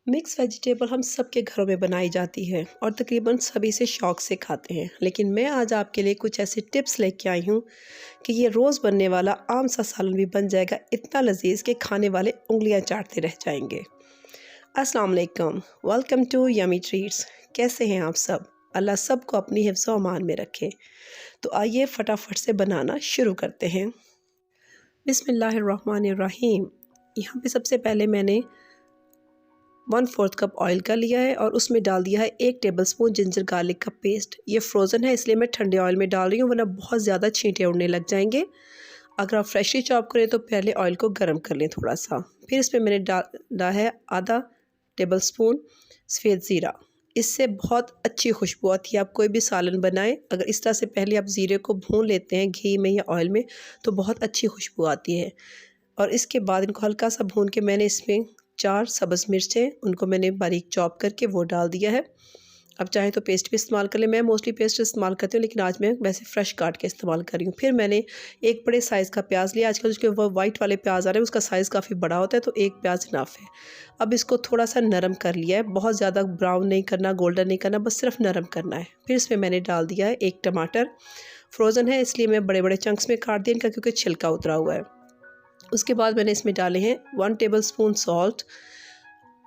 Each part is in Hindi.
मिक्स वेजिटेबल हम सबके घरों में बनाई जाती है और तकरीबन सभी से शौक़ से खाते हैं। लेकिन मैं आज आपके लिए कुछ ऐसे टिप्स लेके आई हूँ कि ये रोज़ बनने वाला आम सा सालन भी बन जाएगा इतना लजीज कि खाने वाले उंगलियां चाटते रह जाएंगे। अस्सलाम वालेकुम, वेलकम टू यमी ट्रीट्स। कैसे हैं आप सब? अल्लाह सबको अपनी हिफ्ज़ व अमान में रखे। तो आइए फटाफट से बनाना शुरू करते हैं। बिस्मिल्लाहिर्रहमानिर्रहीम। यहाँ पे सबसे पहले मैंने 1/4 कप ऑयल का लिया है और उसमें डाल दिया है 1 टेबलस्पून जिंजर गार्लिक का पेस्ट। ये फ्रोज़न है इसलिए मैं ठंडे ऑयल में डाल रही हूँ, वरना बहुत ज़्यादा छींटे उड़ने लग जाएंगे। अगर आप फ्रेशली चॉप करें तो पहले ऑयल को गर्म कर लें थोड़ा सा। फिर इसमें मैंने डाला है आधा टेबलस्पून सफ़ेद ज़ीरा। इससे बहुत अच्छी खुशबू आती है। आप कोई भी सालन बनाएं, अगर इस तरह से पहले आप ज़ीरे को भून लेते हैं घी में या ऑयल में तो बहुत अच्छी खुशबू आती है। और इसके बाद इनको हल्का सा भून के मैंने इसमें 4 सब्ज़ मिर्चें, उनको मैंने बारीक चॉप करके वो डाल दिया है। अब चाहे तो पेस्ट भी इस्तेमाल कर लें, मैं मोस्टली पेस्ट इस्तेमाल करती हूँ लेकिन आज मैं वैसे फ़्रेश काट के इस्तेमाल कर रही हूँ। फिर मैंने एक बड़े साइज़ का प्याज लिया। आजकल जो वो वाइट वाले प्याज आ रहे हैं उसका साइज़ काफ़ी बड़ा होता है, तो एक प्याज इनफ है। अब इसको थोड़ा सा नरम कर लिया है, बहुत ज़्यादा ब्राउन नहीं करना, गोल्डन नहीं करना, बस सिर्फ नरम करना है। फिर इसमें मैंने डाल दिया है 1 टमाटर। फ्रोज़न है इसलिए मैं बड़े बड़े चंक्स में काट दिया इनका, क्योंकि छिलका उतरा हुआ है। उसके बाद मैंने इसमें डाले हैं 1 tablespoon salt,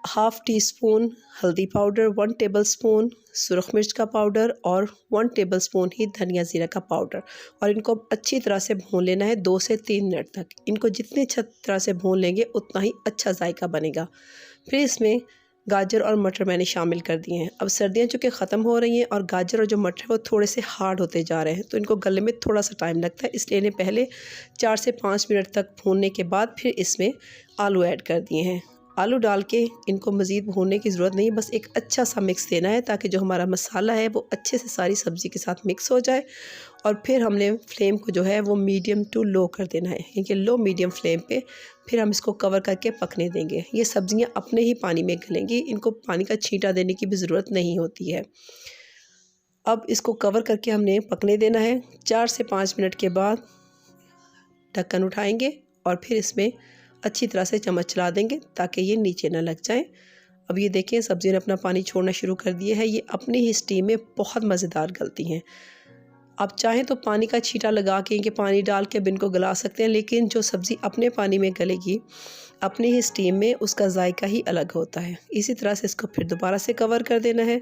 half tea spoon हल्दी पाउडर, 1 टेबलस्पून सुरख मिर्च का पाउडर और 1 टेबलस्पून ही धनिया ज़ीरा का पाउडर। और इनको अच्छी तरह से भून लेना है 2 से 3 मिनट तक। इनको जितनी अच्छी तरह से भून लेंगे उतना ही अच्छा जायका बनेगा। फिर इसमें गाजर और मटर मैंने शामिल कर दिए हैं। अब सर्दियाँ चूँकि ख़त्म हो रही हैं और गाजर और जो मटर है वो थोड़े से हार्ड होते जा रहे हैं, तो इनको गलने में थोड़ा सा टाइम लगता है, इसलिए इन्हें पहले 4 से 5 मिनट तक भूनने के बाद फिर इसमें आलू ऐड कर दिए हैं। आलू डाल के इनको मज़ीद भूनने की ज़रूरत नहीं है, बस एक अच्छा सा मिक्स देना है ताकि जो हमारा मसाला है वो अच्छे से सारी सब्ज़ी के साथ मिक्स हो जाए। और फिर हमने फ्लेम को जो है वो मीडियम टू लो कर देना है, क्योंकि लो मीडियम फ्लेम पे फिर हम इसको कवर करके पकने देंगे। ये सब्ज़ियाँ अपने ही पानी में गलेंगी, इनको पानी का छींटा देने की भी ज़रूरत नहीं होती है। अब इसको कवर करके हमने पकने देना है। 4 से 5 मिनट के बाद ढक्कन उठाएंगे और फिर इसमें अच्छी तरह से चम्मच चला देंगे ताकि ये नीचे ना लग जाए। अब ये देखें सब्ज़ी ने अपना पानी छोड़ना शुरू कर दिया है। ये अपनी ही स्टीम में बहुत मज़ेदार गलती हैं। आप चाहें तो पानी का छींटा लगा के इनके पानी डाल के अब इनको गला सकते हैं, लेकिन जो सब्ज़ी अपने पानी में गलेगी अपनी ही स्टीम में, उसका जायका ही अलग होता है। इसी तरह से इसको फिर दोबारा से कवर कर देना है।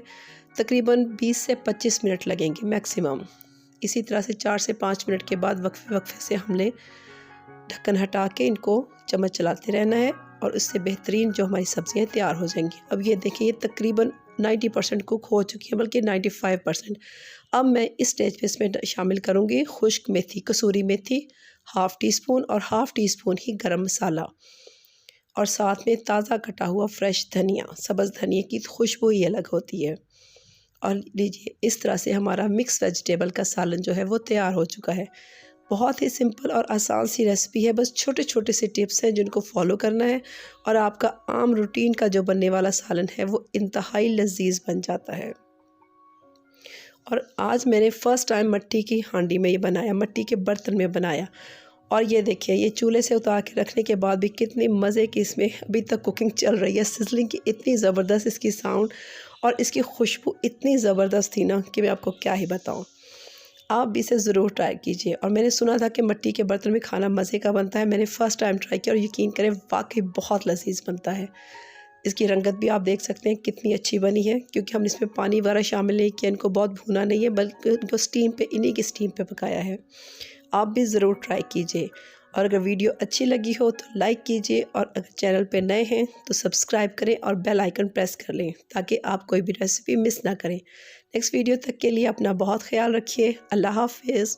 तकरीबन 20 से 25 मिनट लगेंगे मैक्सिमम। इसी तरह से 4 से 5 मिनट के बाद वक्फे वक्फे से हमने ढक्कन हटा के इनको चम्मच चलाते रहना है और इससे बेहतरीन जो हमारी सब्ज़ियाँ तैयार हो जाएंगी। अब ये देखिए ये तकरीबन 90% कुक हो चुकी है, बल्कि 95%। अब मैं इस स्टेज पे इसमें शामिल करूँगी खुश्क मेथी, कसूरी मेथी हाफ़ टी स्पून और हाफ़ टी स्पून ही गरम मसाला, और साथ में ताज़ा कटा हुआ फ्रेश धनिया। सब्ज़ धनिया की खुशबू ही अलग होती है। और लीजिए इस तरह से हमारा मिक्स वेजिटेबल का सालन जो है वो तैयार हो चुका है। बहुत ही सिंपल और आसान सी रेसिपी है, बस छोटे छोटे से टिप्स हैं जिनको फॉलो करना है और आपका आम रूटीन का जो बनने वाला सालन है वो इंतहाई लजीज बन जाता है। और आज मैंने फ़र्स्ट टाइम मट्टी की हांडी में ये बनाया, मट्टी के बर्तन में बनाया। और ये देखिए ये चूल्हे से उतार के रखने के बाद भी कितने मज़े की इसमें अभी तक कुकिंग चल रही है। सिजलिंग की इतनी ज़बरदस्त इसकी साउंड और इसकी खुशबू इतनी ज़बरदस्त थी ना कि मैं आपको क्या ही बताऊँ। आप भी इसे ज़रूर ट्राई कीजिए। और मैंने सुना था कि मिट्टी के बर्तन में खाना मज़े का बनता है, मैंने फ़र्स्ट टाइम ट्राई किया और यकीन करें वाकई बहुत लजीज बनता है। इसकी रंगत भी आप देख सकते हैं कितनी अच्छी बनी है, क्योंकि हमने इसमें पानी वगैरह शामिल नहीं किया, इनको बहुत भूना नहीं है, बल्कि इनको स्टीम पे, इन्हीं की स्टीम पे पकाया है। आप भी ज़रूर ट्राई कीजिए। और अगर वीडियो अच्छी लगी हो तो लाइक कीजिए, और अगर चैनल पे नए हैं तो सब्सक्राइब करें और बेल आइकन प्रेस कर लें ताकि आप कोई भी रेसिपी मिस ना करें। नेक्स्ट वीडियो तक के लिए अपना बहुत ख्याल रखिए। अल्लाह हाफ़िज़।